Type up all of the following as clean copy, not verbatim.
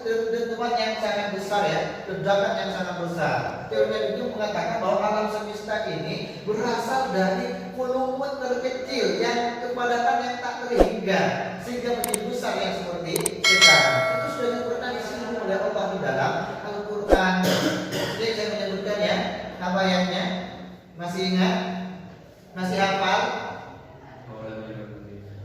tempat yang sangat besar ya, ledakan yang sangat besar. Teori itu mengatakan bahwa alam semesta ini berasal dari volume terkecil yang kepadatan yang tak terhingga sehingga menjadi besar yang seperti sekarang. Itu sudah pernah disinggung oleh Allah di dalam Al-Quran. Jadi saya menyebutkan ya, apa ayatnya? Masih ingat? Masih hafal?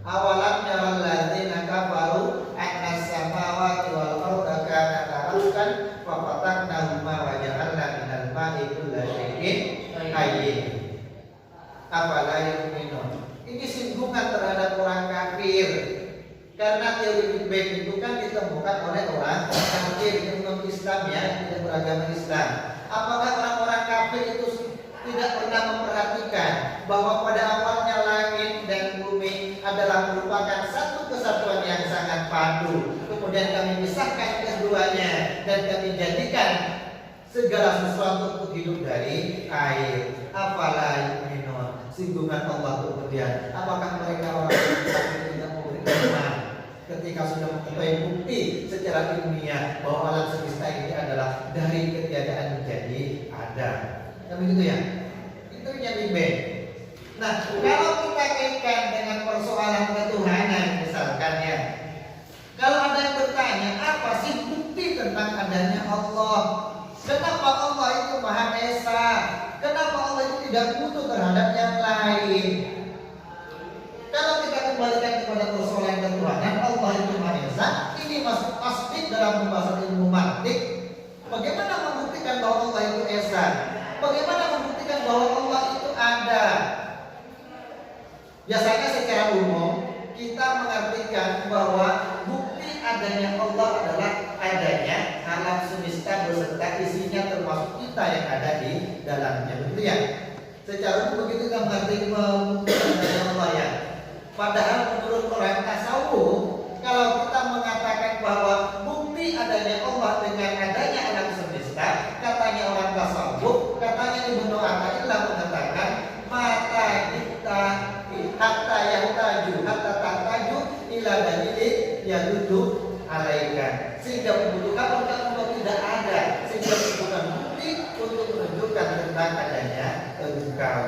Awalam yaral ladzina kafaru annas samawati wal arda kanata ratqan fa fataqnahuma wa ja'alna minal ma'i kulla syai'in hayyin. Afala yu'minun. Ini singgungan terhadap orang kafir. Karena teori Big Bang itu kan ditemukan oleh orang kafir yang non Islam ya, tidak beragama Islam. Apakah orang-orang kafir itu tidak pernah memperhatikan bahwa pada awalnya langit dan bumi adalah merupakan satu kesatuan yang sangat padu. Kemudian kami pisahkan keduanya dan kami jadikan segala sesuatu untuk hidup dari air. Afala yu'minun. Singgungan Allah kemudian, apakah mereka orang yang tidak memberikan iman ketika sudah mengetahui bukti secara ilmiah bahwa alam semesta ini adalah dari ketiadaan menjadi ada. Kan begitu ya? Itu yang Big Bang. Nah, kalau kita kaitkan dengan persoalan ketuhanan misalkan ya, kalau ada yang bertanya apa sih bukti tentang adanya Allah? Kenapa Allah itu Maha Esa? Kenapa Allah itu tidak butuh terhadap yang lain? Kalau kita kembalikan kepada persoalan ketuhanan, Allah itu Maha Esa, ini masuk tasbih dalam pembahasan ilmu mantik. Bagaimana membuktikan bahwa Allah itu Esa? Bagaimana membuktikan bahwa Allah itu ada? Biasanya secara umum kita mengartikan bahwa bukti adanya Allah adalah adanya alam semesta beserta isinya termasuk kita yang ada di dalamnya, betul ya? Secara umum begitu kita mengartikan membuktikan adanya Allah ya. Padahal menurut orang tasawuf, kalau kita mengatakan bahwa bukti adanya Allah dengan adanya alam semesta, katanya orang tasawuf, katanya Ibnu Athaillah mengatakan mata kita hatta yahtaju hatta tahtaju ila dalilin yadullu alaika, sehingga membutuhkan Allah tidak ada, sehingga membutuhkan bukti untuk menunjukkan tentang adanya engkau.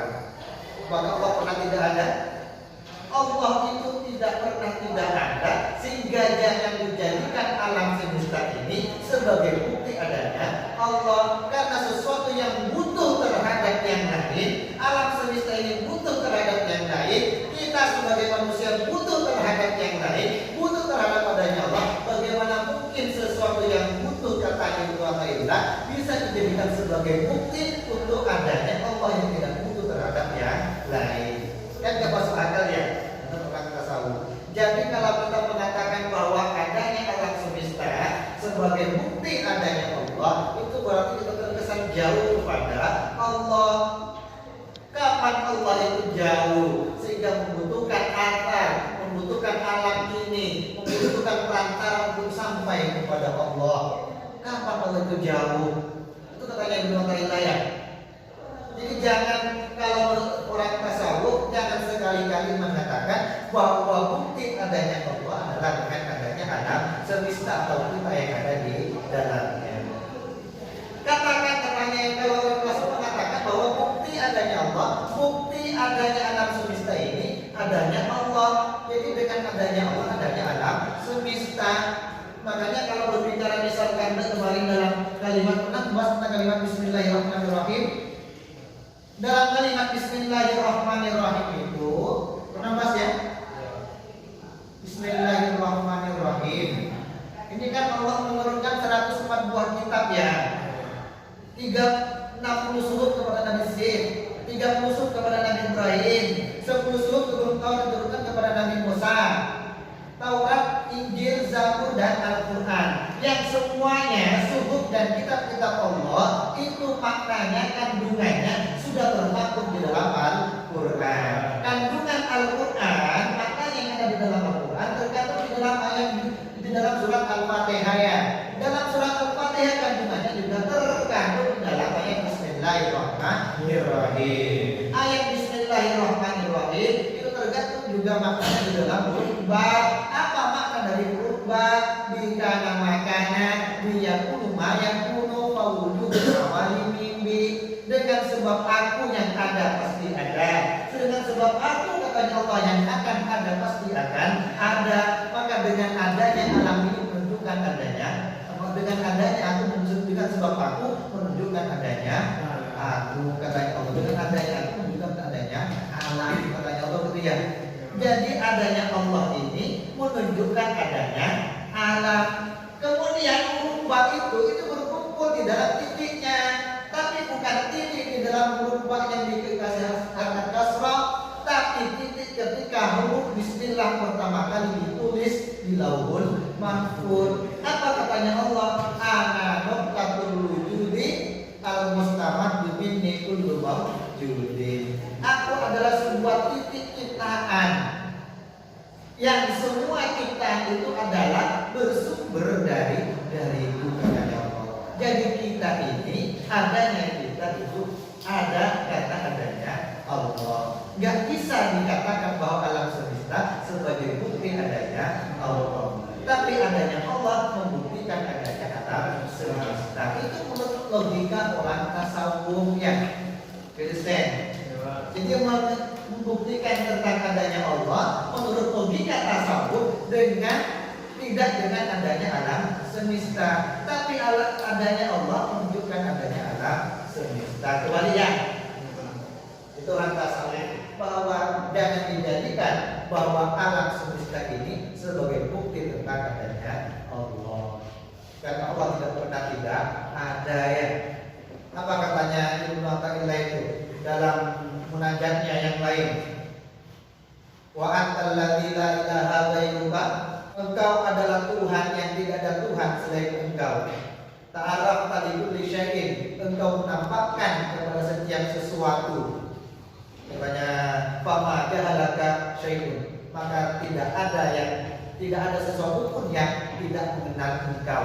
Maka Allah pernah tidak ada? Allah itu tidak pernah tidak ada, sehingga jangan dijadikan alam semesta ini sebagai bukti adanya Allah, karena sesuatu yang butuh terhadap yang lain, alam semesta ini butuh terhadap yang lain, kita sebagai manusia butuh terhadap yang lain, butuh terhadap adanya Allah. Bagaimana mungkin sesuatu yang butuh katanya Ibnu Athaillah bisa dijadikan sebagai bukti untuk adanya Allah yang tidak butuh terhadap yang lain? Kan gak masuk akal ya untuk orang tasawuf. Jadi kalau kita mengatakan bahwa adanya alam semesta sebagai bukti adanya Allah, itu berarti kita terkesan jauh kepada Allah. Kapan Allah itu jauh sehingga membutuhkan atar, membutuhkan alam ini, membutuhkan perantara untuk sampai kepada Allah? Kapan Allah itu jauh? Itu katanya Ibnu Athaillah ya. Jadi jangan, kalau orang tasawuf jangan sekali-kali mengatakan bahwa bukti adanya Allah adalah dengan adanya alam semesta atau kita yang ada di dalamnya. Katakan katanya kalau orang tasawuf mengatakan bahwa bukti adanya Allah, bukti adanya alam semesta ini adanya Allah. Jadi dengan adanya Allah adanya alam semesta. Makanya kalau berbicara misalkan kemarin dalam kalimat bahas tentang kalimat Bismillahirrahmanirrahim. Dalam kalimat Bismillahirrahmanirrahim itu pernah bahas ya? Bismillahirrahmanirrahim. Ini kan Allah menurunkan 104 buah kitab ya. 60 suhuf kepada Nabi Zid, 30 suhuf kepada Nabi Ibrahim, 10 suhuf diturunkan kepada Nabi Musa. Taurat, Injil, Zabur, dan Al-Quran, yang semuanya suhuf dan kitab-kitab Allah itu maknanya, kandungannya sudah termaktub di dalam Al-Quran. Kandungan Al-Quran, maknanya yang ada di dalam Al-Quran terkandung di dalam ayat di dalam surat Al-Fatihah ya. Dalam surat Al-Fatihah kandungannya juga terkandung di dalam ayat Bismillahirrahmanirrahim. Ayat Bismillahirrahmanirrahim itu tergantung juga maknanya di dalam khutbah. Apa makna dari khutbah? Bikana makanan ma yakunu fawujudul awali mimbi, dengan sebab aku yang ada pasti ada, dengan sebab aku katanya Allah yang akan ada pasti akan ada. Maka dengan adanya alam ini menunjukkan adanya, dengan adanya aku menunjukkan, dengan sebab aku menunjukkan adanya aku katanya Allah, dengan adanya aku menunjukkan adanya alam katanya Allah gitu ya. Jadi adanya Allah ini menunjukkan adanya alam. Kemudian huruf itu berkumpul di dalam titiknya, tapi bukan titik di dalam huruf yang dikasih harkat kasrah, tapi titik ketika huruf bismillah pertama kali ditulis di lauhul mahfuz. Apa katanya Allah? Ana nuqtatul wujudi al mustamad minni kullu mawjudin. Aku adalah sebuah titik ciptaan yang semua ciptaan itu adalah bersumber dariku katanya Allah. Jadi kita ini adanya kita itu ada karena adanya Allah. Gak bisa dikatakan bahwa alam semesta sebagai bukti adanya Allah, tapi adanya Allah membuktikan adanya alam semesta. Itu menurut logika orang tasawuf ya, Kristen. Jadi membuktikan tentang adanya Allah menurut logika tasawuf tidak dengan adanya alam semesta, tapi adanya Allah menunjukkan adanya alam semesta. Kebalikan itu orang tasawuf, bahwa jangan dijadikan bahwa alam semesta ini sebagai bukti tentang adanya Allah, karena Allah tidak pernah tidak ada ya. Apa katanya Ibnu Athaillah itu dalam munajatnya yang lain? Wa antal ladzi la ilaha ghairuka, engkau adalah Tuhan yang tidak ada Tuhan selain engkau. Ta'arafta li kulli syai'in, engkau menampakkan kepada setiap sesuatu. Katanya fama jahalaka syai'un, maka tidak ada sesuatu pun yang tidak mengenal engkau,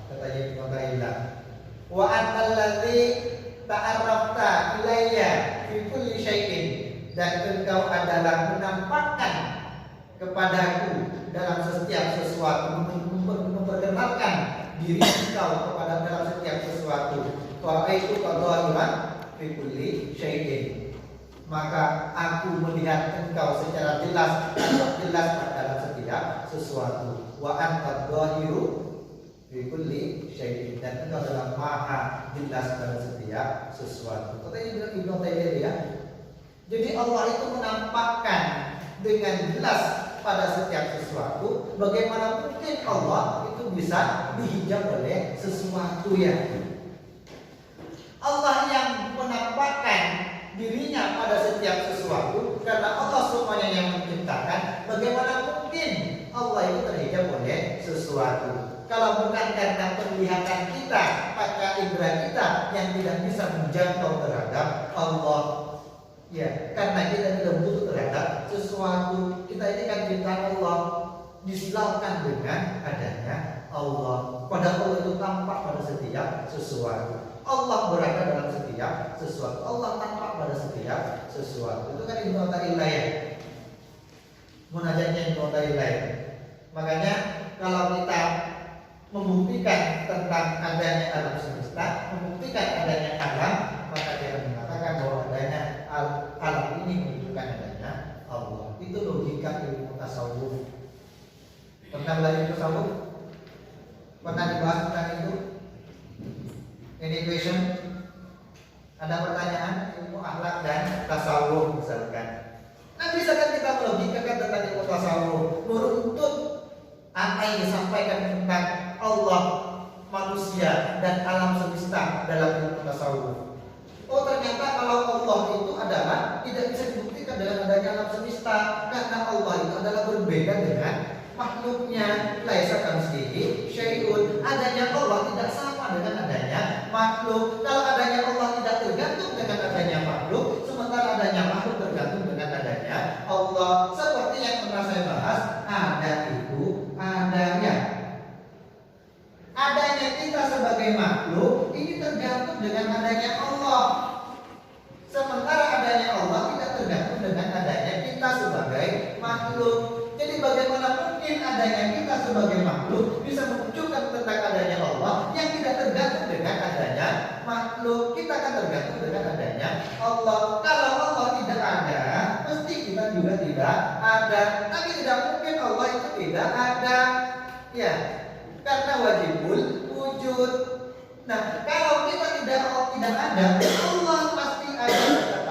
katanya Ibnu Athaillah. Wa antal ladzi ta'arrafta ilayya fi kulli syai'in, dan engkau adalah menampakkan kepadaku dalam setiap sesuatu, memperkenalkan diri engkau kepada dalam setiap sesuatu. Fa'aitu qadhahiran fi kulli syai'in, maka aku melihat engkau secara jelas dalam setiap sesuatu. Wa anta dhahiru fi kulli syai'in, dan engkau adalah maha jelas dalam setiap sesuatu. Katanya Ibnu Taimiyah ya. Jadi Allah itu menampakkan dengan jelas pada setiap sesuatu. Bagaimana mungkin Allah itu bisa dihijab oleh sesuatu ya? Allah yang menampakkan dirinya pada setiap sesuatu, karena Allah semuanya yang menciptakan. Bagaimana mungkin Allah itu terhijab oleh sesuatu? Kalau bukan karena penglihatan kita, maka indera kita yang tidak bisa menjangkau terhadap Allah. Ya, karena kita tidak butuh terhadap sesuatu. Kita ini kan ciptaan Allah, disilaukan dengan adanya Allah. Padahal Allah itu tampak pada setiap sesuatu. Allah berada dalam setiap sesuatu. Allah tampak pada setiap sesuatu. Itu kan Ibnu Athaillah ya, munajatnya Ibnu Athaillah. Makanya kalau kita membuktikan tentang adanya alam semesta, membuktikan adanya alam, maka dia mengatakan bahwa adanya alam ini menunjukkan adanya Allah. Itu logika ilmu tasawuf. Pernah belajar tasawuf? Pernah dibahas tentang itu? Any question? Ada pertanyaan ilmu akhlak dan tasawuf misalkan? Nah, bisa kan kita melogikakan tentang ilmu tasawuf, meruntut apa yang disampaikan tentang Allah, manusia, dan alam semesta dalam ilmu tasawuf. Oh, ternyata kalau Allah itu adalah tidak bisa dibuktikan dengan adanya alam semesta, karena Allah itu adalah berbeda dengan makhluknya. Laisa kamitslihi syai'un. Adanya Allah tidak sama dengan adanya makhluk. Kalau adanya Allah tidak tergantung dengan adanya makhluk, sementara adanya makhluk tergantung dengan adanya Allah. Seperti yang pernah saya bahas, ada itu adanya. Adanya kita sebagai makhluk ini tergantung dengan adanya Allah. Sementara adanya Allah tidak tergantung dengan adanya kita sebagai makhluk. Jadi bagaimana mungkin adanya kita sebagai makhluk bisa menunjukkan tentang adanya Allah yang tidak tergantung makhluk, kita akan tergantung dengan adanya Allah. Kalau Allah tidak ada, mesti kita juga tidak ada. Tapi tidak mungkin Allah itu tidak ada. Ya, karena wajibul wujud. Nah, kalau kita tidak ada, Allah pasti ada.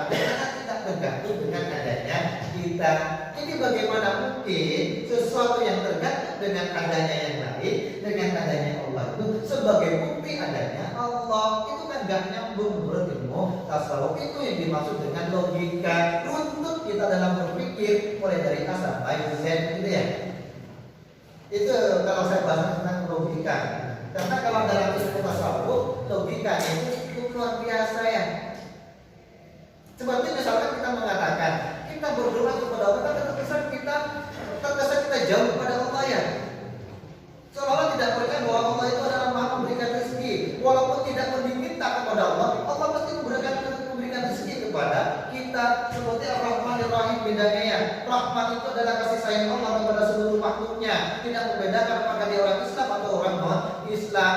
Karena tidak tergantung dengan adanya kita. Jadi bagaimana mungkin sesuatu yang tergantung dengan adanya yang lain, dengan adanya Allah itu sebagai bukti adanya Allah, itu kan gak nyambung menurut ilmu tasawuf. Itu yang dimaksud dengan logika. Runtut kita dalam berpikir mulai dari A sampai Z, gitu ya. Itu kalau saya bahas tentang logika. Karena kalau dalam ilmu tasawuf, logika itu luar biasa ya. Seperti misalkan kita mengatakan kita berdoa kepada Allah, tapi terkesan kita jauh kepada Allah ya. Seolah-olah tidak percaya bahwa Allah itu adalah Maha memberikan rezeki. Walaupun tidak diminta kepada Allah, Allah pasti memberikan rezeki kepada kita. Seperti Ar-Rahman Ar-Rahim bedanya ya. Rahmat itu adalah kasih sayang Allah kepada seluruh makhluknya. Tidak membedakan apakah dia orang Islam atau orang non-Islam.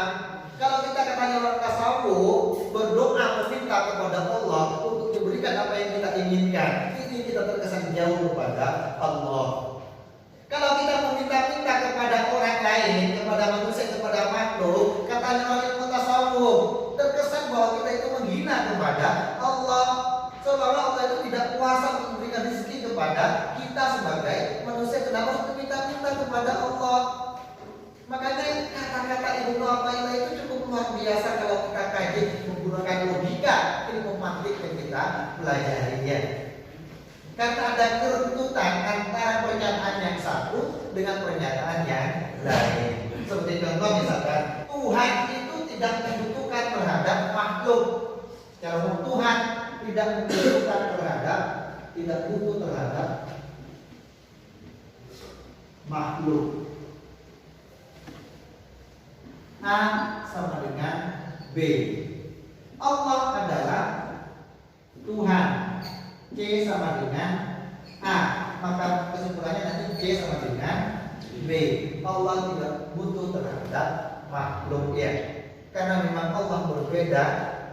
Kalau kita katanya orang tasawuf, berdoa meminta kepada Allah untuk diberikan apa yang kita inginkan, ini kita terkesan jauh kepada Allah. Kalau kita meminta-minta kepada orang lain, kepada manusia, kepada makhluk, katanya orang ilmu tasawuf, terkesan bahwa kita itu menghina kepada Allah. Seolah-olah Allah itu tidak kuasa untuk memberikan rezeki kepada kita sebagai manusia. Kenapa harus minta-minta kepada Allah? Makanya kata-kata Ibnu Athaillah itu cukup luar biasa kalau kita kaji menggunakan logika ilmu mantik yang kita pelajarinya. Karena ada keruntutan antara pernyataan yang satu dengan pernyataan yang lain. Seperti contoh misalkan Tuhan itu tidak membutuhkan terhadap makhluk. Kalau Tuhan tidak membutuhkan tidak butuh terhadap makhluk. A sama dengan B. Allah adalah Tuhan. C sama dengan A. Maka kesimpulannya nanti C sama dengan B. Allah tidak butuh terhadap makhluk ya. Karena memang Allah berbeda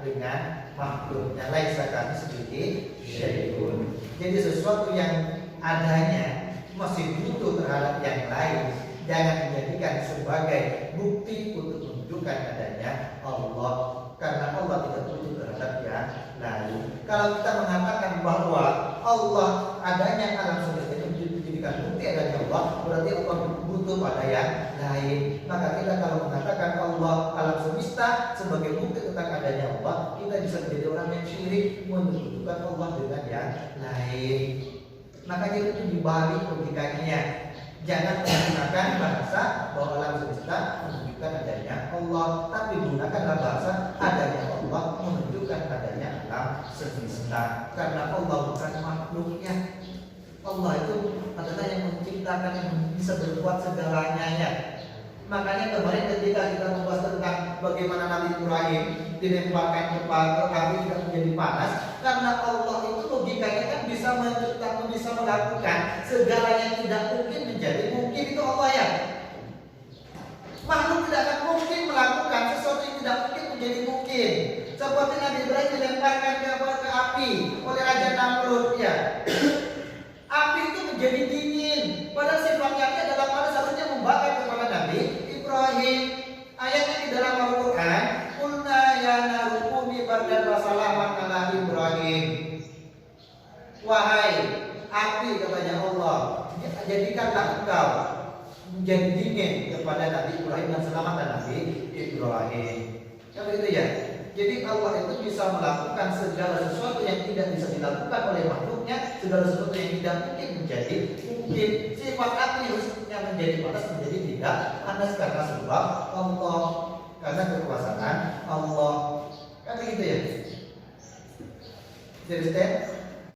dengan makhluknya. Laisa kamitslihi syai'un. Jadi sesuatu yang adanya masih butuh terhadap yang lain. Jangan dijadikan sebagai bukti untuk menunjukkan adanya Allah, karena Allah tidak butuh terhadap yang lain. Kalau kita mengatakan bahwa Allah adanya alam semesta itu dijadikan bukti adanya Allah, berarti Allah butuh pada yang lain. Maka kita kalau mengatakan Allah alam semesta sebagai bukti tentang adanya Allah, kita bisa menjadi orang yang syirik menyebutkan Allah dengan yang lain. Makanya itu dibalik logikanya. Jangan menggunakan bahasa bahwa alam semesta menunjukkan adanya Allah, tapi gunakanlah bahasa adanya Allah menunjukkan adanya alam semesta. Karena Allah bukan makhluknya. Allah itu adalah yang menciptakan, yang bisa berbuat segalanya ya. Makanya kemarin ketika kita membahas tentang bagaimana Nabi Ibrahim dilemparkan ke api tidak menjadi panas, karena Allah itu logikanya kan bisa menciptakan, bisa melakukan segala yang tidak mungkin menjadi mungkin. Itu Allah ya. Makhluk tidak akan mungkin melakukan sesuatu yang tidak mungkin menjadi mungkin. Seperti Nabi Ibrahim dilemparkan ke api oleh Raja Namrud ya. Api itu menjadi dingin, padahal sifatnya adalah panas, harusnya membakar kepala Nabi Ibrahim. Ayatnya di dalam Al-Quran, Qulna ya naru kuni bardan wa salaman ala Ibrahim. Wahai api, katanya Allah, jadikanlah engkau menjadi dingin kepada Nabi Ibrahim dan selamatkan Nabi Ibrahim. Kan begitu ya? Jadi Allah itu bisa melakukan segala sesuatu yang tidak bisa dilakukan oleh makhluknya, segala sesuatu yang tidak mungkin menjadi mungkin. Sifat api harusnya menjadi panas menjadi tidak panas karena sebab Allah, karena kekuasaan Allah. Kan begitu ya? Jadi